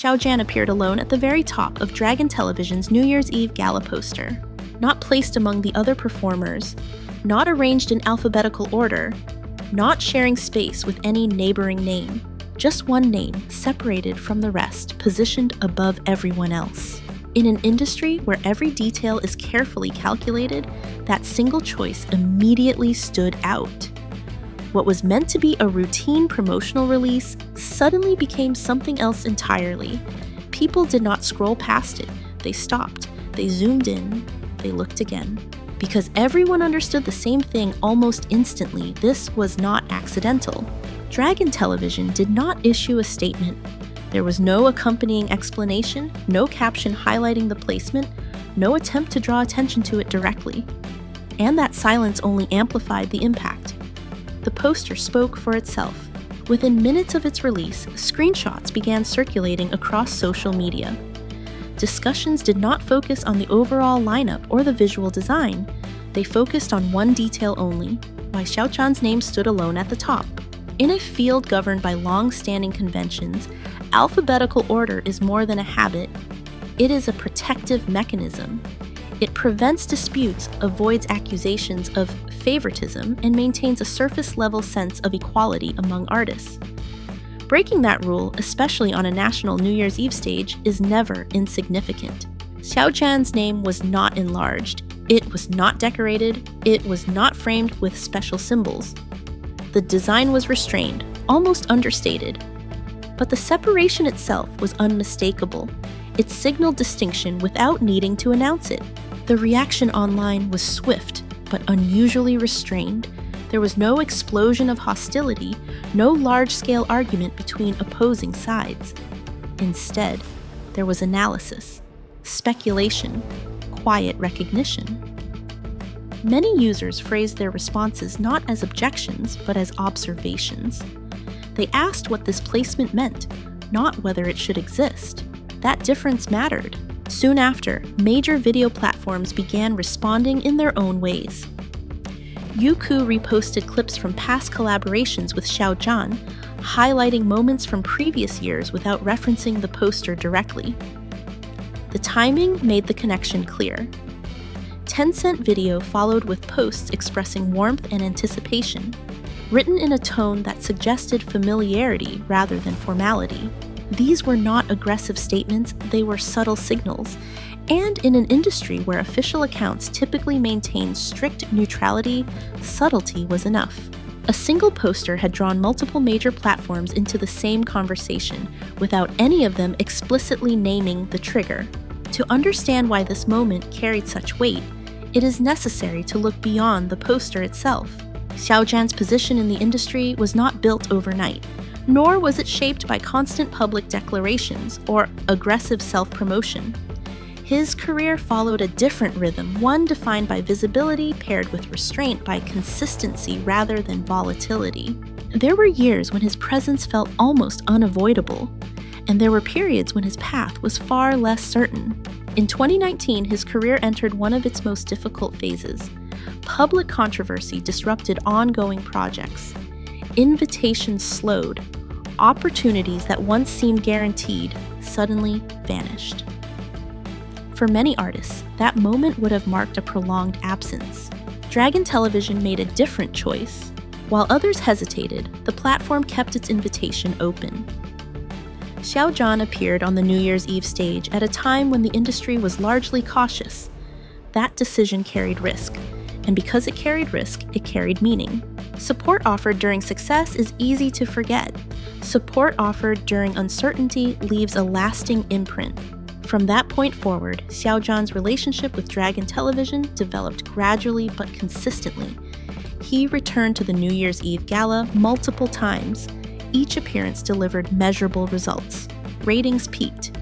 Xiao Zhan appeared alone at the very top of Dragon Television's New Year's Eve Gala poster, not placed among the other performers, not arranged in alphabetical order, not sharing space with any neighboring name, just one name separated from the rest, positioned above everyone else. In an industry where every detail is carefully calculated, that single choice immediately stood out. What was meant to be a routine promotional release suddenly became something else entirely. People did not scroll past it. They stopped, they zoomed in, they looked again. Because everyone understood the same thing almost instantly, this was not accidental. Dragon Television did not issue a statement. There was no accompanying explanation, no caption highlighting the placement, no attempt to draw attention to it directly. And that silence only amplified the impact. The poster spoke for itself. Within minutes of its release, screenshots began circulating across social media. Discussions did not focus on the overall lineup or the visual design. They focused on one detail only, why Xiao Zhan's name stood alone at the top. In a field governed by long-standing conventions, alphabetical order is more than a habit. It is a protective mechanism. It prevents disputes, avoids accusations of favoritism, and maintains a surface-level sense of equality among artists. Breaking that rule, especially on a national New Year's Eve stage, is never insignificant. Xiao Zhan's name was not enlarged. It was not decorated. It was not framed with special symbols. The design was restrained, almost understated. But the separation itself was unmistakable. It signaled distinction without needing to announce it. The reaction online was swift, but unusually restrained. There was no explosion of hostility, no large-scale argument between opposing sides. Instead, there was analysis, speculation, quiet recognition. Many users phrased their responses not as objections, but as observations. They asked what this placement meant, not whether it should exist. That difference mattered. Soon after, major video platforms began responding in their own ways. Youku reposted clips from past collaborations with Xiao Zhan, highlighting moments from previous years without referencing the poster directly. The timing made the connection clear. Tencent Video followed with posts expressing warmth and anticipation, written in a tone that suggested familiarity rather than formality. These were not aggressive statements, they were subtle signals. And in an industry where official accounts typically maintain strict neutrality, subtlety was enough. A single poster had drawn multiple major platforms into the same conversation, without any of them explicitly naming the trigger. To understand why this moment carried such weight, it is necessary to look beyond the poster itself. Xiao Zhan's position in the industry was not built overnight, nor was it shaped by constant public declarations or aggressive self-promotion. His career followed a different rhythm, one defined by visibility paired with restraint by consistency rather than volatility. There were years when his presence felt almost unavoidable, and there were periods when his path was far less certain. In 2019, his career entered one of its most difficult phases. Public controversy disrupted ongoing projects. Invitations slowed. Opportunities that once seemed guaranteed suddenly vanished. For many artists, that moment would have marked a prolonged absence. Dragon Television made a different choice. While others hesitated, the platform kept its invitation open. Xiao Zhan appeared on the New Year's Eve stage at a time when the industry was largely cautious. That decision carried risk, and because it carried risk, it carried meaning. Support offered during success is easy to forget. Support offered during uncertainty leaves a lasting imprint. From that point forward, Xiao Zhan's relationship with Dragon Television developed gradually but consistently. He returned to the New Year's Eve Gala multiple times. Each appearance delivered measurable results. Ratings peaked.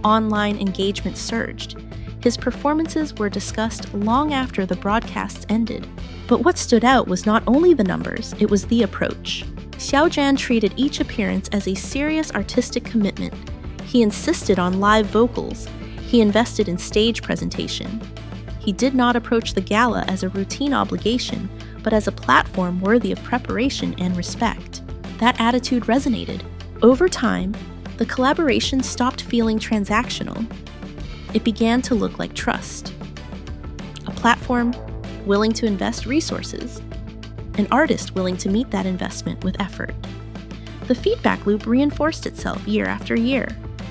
Online engagement surged. His performances were discussed long after the broadcasts ended. But what stood out was not only the numbers, it was the approach. Xiao Zhan treated each appearance as a serious artistic commitment. He insisted on live vocals. He invested in stage presentation. He did not approach the gala as a routine obligation, but as a platform worthy of preparation and respect. That attitude resonated. Over time, The collaboration stopped feeling transactional. It began to look like trust. A platform willing to invest resources, an artist willing to meet that investment with effort. The feedback loop reinforced itself year after year.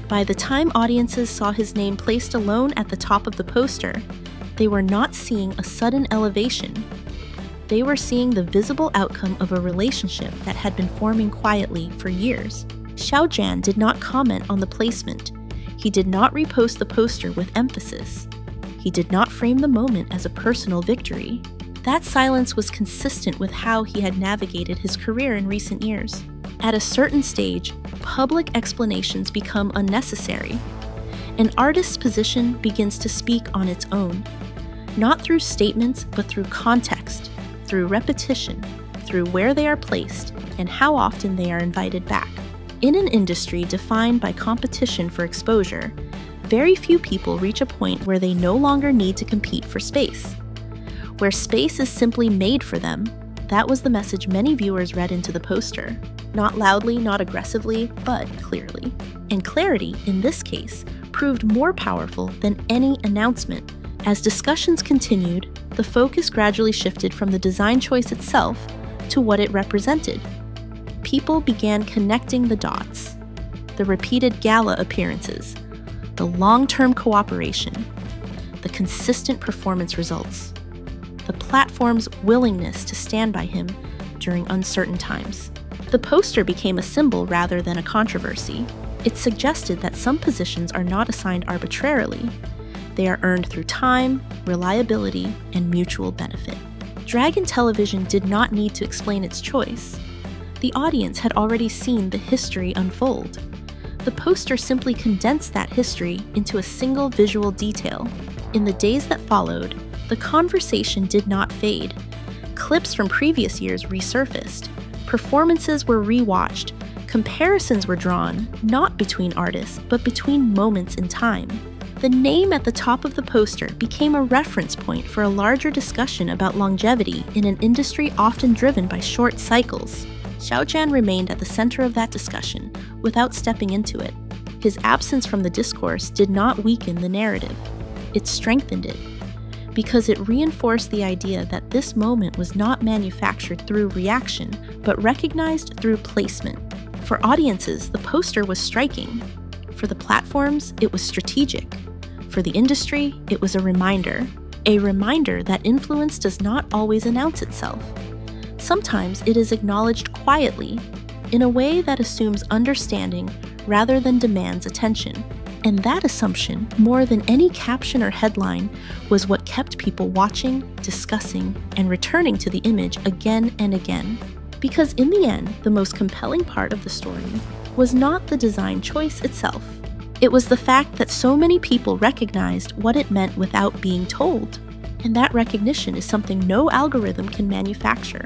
By the time audiences saw his name placed alone at the top of the poster, they were not seeing a sudden elevation. They were seeing the visible outcome of a relationship that had been forming quietly for years. Xiao Zhan did not comment on the placement. He did not repost the poster with emphasis. He did not frame the moment as a personal victory. That silence was consistent with how he had navigated his career in recent years. At a certain stage, public explanations become unnecessary. An artist's position begins to speak on its own, not through statements, but through context, through repetition, through where they are placed, and how often they are invited back. In an industry defined by competition for exposure, very few people reach a point where they no longer need to compete for space. Where space is simply made for them, that was the message many viewers read into the poster. Not loudly, not aggressively, but clearly. And clarity, in this case, proved more powerful than any announcement. As discussions continued, the focus gradually shifted from the design choice itself to what it represented. People began connecting the dots. The repeated gala appearances, the long-term cooperation, the consistent performance results, the platform's willingness to stand by him during uncertain times. The poster became a symbol rather than a controversy. It suggested that some positions are not assigned arbitrarily. They are earned through time, reliability, and mutual benefit. Dragon Television did not need to explain its choice. The audience had already seen the history unfold. The poster simply condensed that history into a single visual detail. In the days that followed, the conversation did not fade. Clips from previous years resurfaced. Performances were rewatched. Comparisons were drawn, not between artists, but between moments in time. The name at the top of the poster became a reference point for a larger discussion about longevity in an industry often driven by short cycles. Xiao Zhan remained at the center of that discussion without stepping into it. His absence from the discourse did not weaken the narrative. It strengthened it, because it reinforced the idea that this moment was not manufactured through reaction, but recognized through placement. For audiences, the poster was striking. For the platforms, it was strategic. For the industry, it was a reminder that influence does not always announce itself. Sometimes it is acknowledged quietly, in a way that assumes understanding rather than demands attention. And that assumption, more than any caption or headline, was what kept people watching, discussing, and returning to the image again and again. Because in the end, the most compelling part of the story was not the design choice itself. It was the fact that so many people recognized what it meant without being told. And that recognition is something no algorithm can manufacture.